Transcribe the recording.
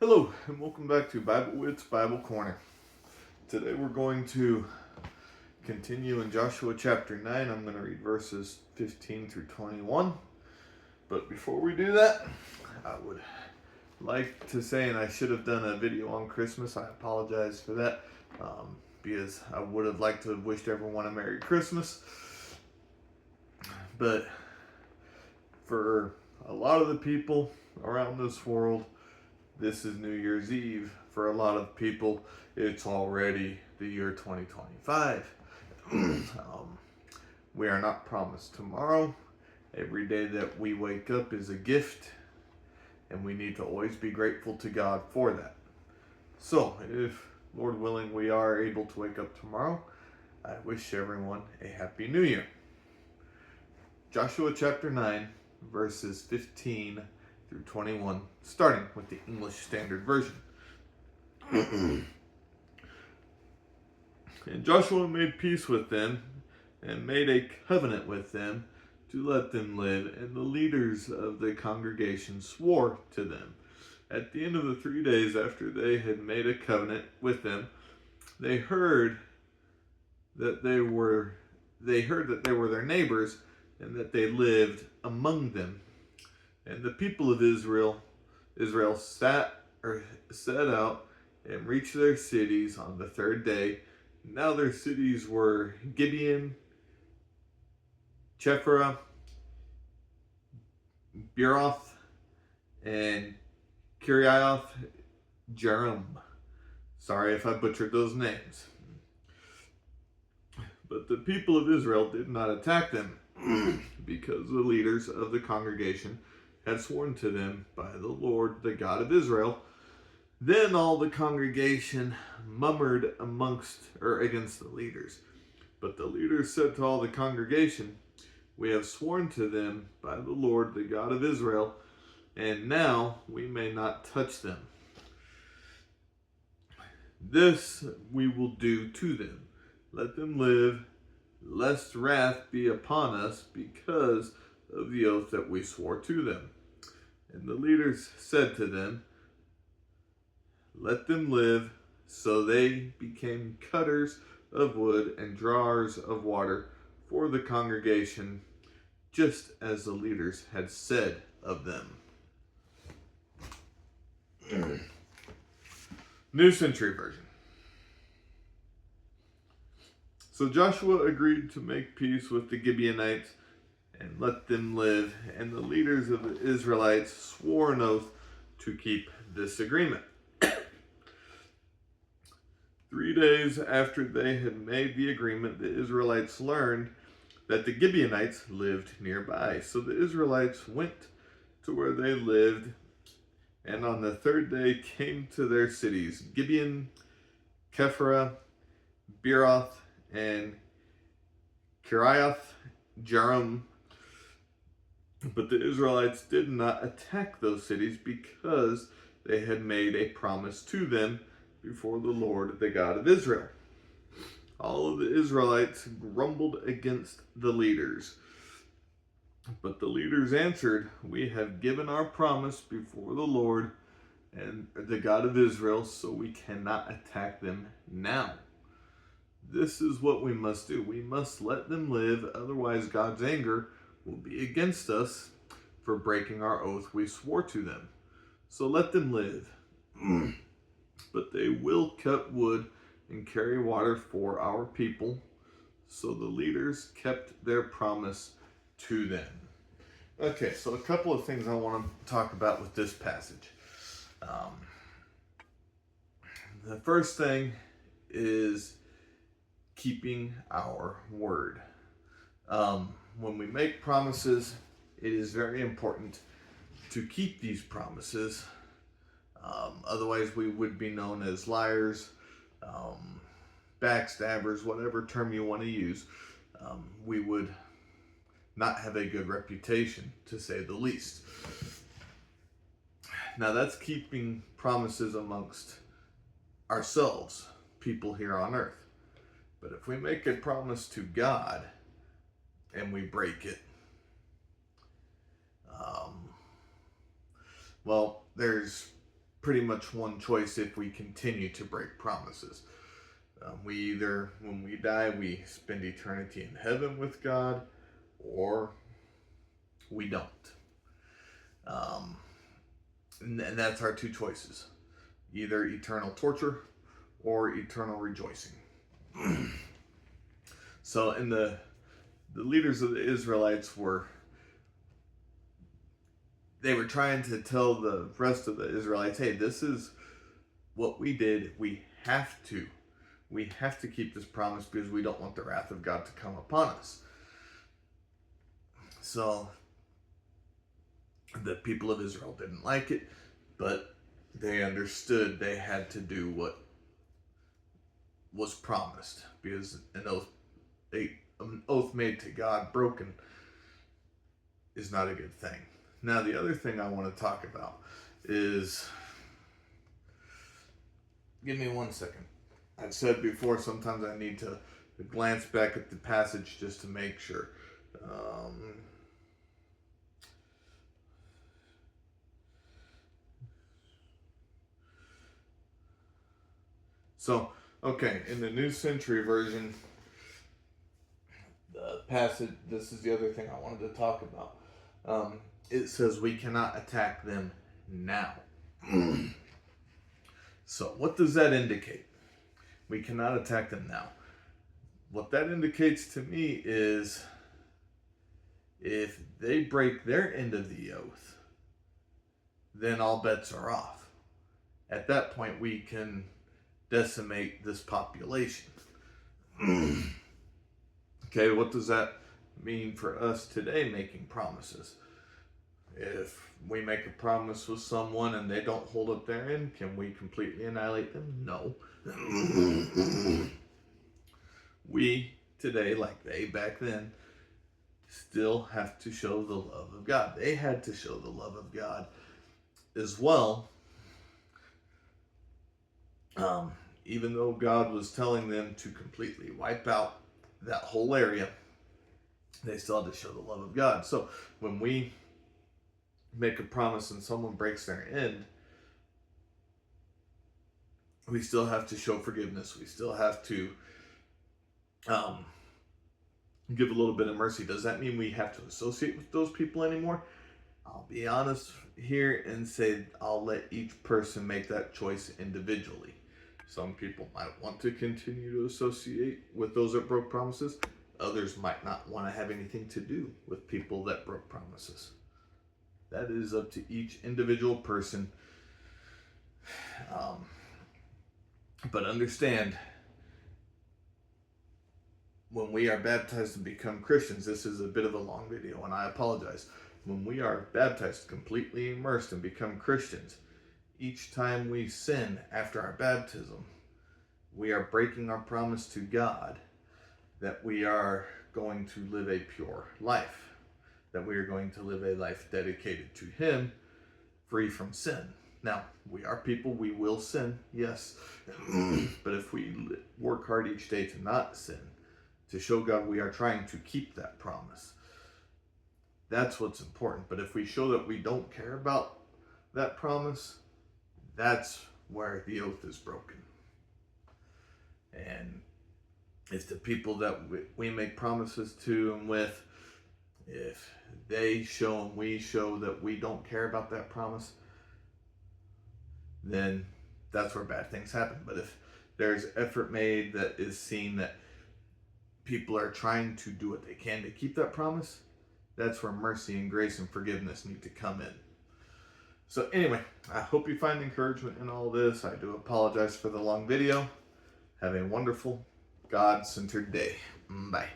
Hello, and welcome back to Bible Wits Bible Corner. Today we're going to continue in Joshua chapter 9. I'm going to read verses 15 through 21. But before we do that, I would like to say, and I should have done a video on Christmas. I apologize for that, because I would have liked to have wished everyone a Merry Christmas. But for a lot of the people around this world, this is New Year's Eve. For a lot of people, it's already the year 2025. We are not promised tomorrow. Every day that we wake up is a gift, and we need to always be grateful to God for that. So, if, Lord willing, we are able to wake up tomorrow, I wish everyone a Happy New Year. Joshua chapter 9, verses 15 through 21, starting with the English Standard Version. And Joshua made peace with them, and made a covenant with them to let them live, and the leaders of the congregation swore to them. At the end of the 3 days after they had made a covenant with them, they heard that they were their neighbors, and that they lived among them. And the people of Israel set out and reached their cities on the third day. Now their cities were Gibeon, Chephirah, Beeroth, and Kiriath-jearim. Sorry if I butchered those names. But the people of Israel did not attack them, because the leaders of the congregation had sworn to them by the Lord, the God of Israel. Then all the congregation murmured against the leaders. But the leaders said to all the congregation, "We have sworn to them by the Lord, the God of Israel, and now we may not touch them. This we will do to them. Let them live, lest wrath be upon us because of the oath that we swore to them." And the leaders said to them, "Let them live." So they became cutters of wood and drawers of water for the congregation, just as the leaders had said of them. New Century Version. So Joshua agreed to make peace with the Gibeonites and let them live, and the leaders of the Israelites swore an oath to keep this agreement. 3 days after they had made the agreement, the Israelites learned that the Gibeonites lived nearby. So the Israelites went to where they lived, and on the third day came to their cities, Gibeon, Chephirah, Beeroth, and Kiriath-jearim. But the Israelites did not attack those cities, because they had made a promise to them before the Lord, the God of Israel. All of the Israelites grumbled against the leaders. But the leaders answered, "We have given our promise before the Lord and the God of Israel, so we cannot attack them now. This is what we must do. We must let them live, otherwise God's anger will be against us for breaking our oath we swore to them. So let them live. But they will cut wood and carry water for our people." So the leaders kept their promise to them. Okay, so a couple of things I want to talk about with this passage. The first thing is keeping our word. When we make promises, it is very important to keep these promises. Otherwise, we would be known as liars, backstabbers, whatever term you want to use. We would not have a good reputation, to say the least. Now, that's keeping promises amongst ourselves, people here on earth. But if we make a promise to God and we break it, well, there's pretty much one choice if we continue to break promises. We either, when we die, we spend eternity in heaven with God, or we don't. And that's our two choices. Either eternal torture or eternal rejoicing. So, and the leaders of the Israelites were trying to tell the rest of the Israelites, hey, this is what we did. We have to keep this promise because we don't want the wrath of God to come upon us. So the people of Israel didn't like it, but they understood they had to do what was promised, because an oath made to God broken is not a good thing. Now, the other thing I want to talk about is, give me 1 second. I've said before, sometimes I need to glance back at the passage just to make sure. So, okay, in the New Century Version, the passage, this is the other thing I wanted to talk about. It says we cannot attack them now. So, what does that indicate? We cannot attack them now. What that indicates to me is if they break their end of the oath, then all bets are off. At that point, we can decimate this population. Okay, what does that mean for us today making promises? If we make a promise with someone and they don't hold up their end, can we completely annihilate them? No. We today, like they back then, still have to show the love of God. They had to show the love of God as well. Even though God was telling them to completely wipe out that whole area, they still had to show the love of God. So when we make a promise and someone breaks their end, we still have to show forgiveness. We still have to give a little bit of mercy. Does that mean we have to associate with those people anymore? I'll be honest here and say I'll let each person make that choice individually. Some people might want to continue to associate with those that broke promises. Others might not want to have anything to do with people that broke promises. That is up to each individual person. But understand, when we are baptized and become Christians, this is a bit of a long video and I apologize. When we are baptized, completely immersed and become Christians, each time we sin after our baptism, we are breaking our promise to God that we are going to live a pure life, that we are going to live a life dedicated to Him, free from sin. Now, we are people, we will sin, yes, but if we work hard each day to not sin, to show God we are trying to keep that promise, that's what's important. But if we show that we don't care about that promise, that's where the oath is broken. And it's the people that we make promises to and with, if they show and we show that we don't care about that promise, then that's where bad things happen. But if there's effort made that is seen that people are trying to do what they can to keep that promise, that's where mercy and grace and forgiveness need to come in. So anyway, I hope you find encouragement in all this. I do apologize for the long video. Have a wonderful, God-centered day. Bye.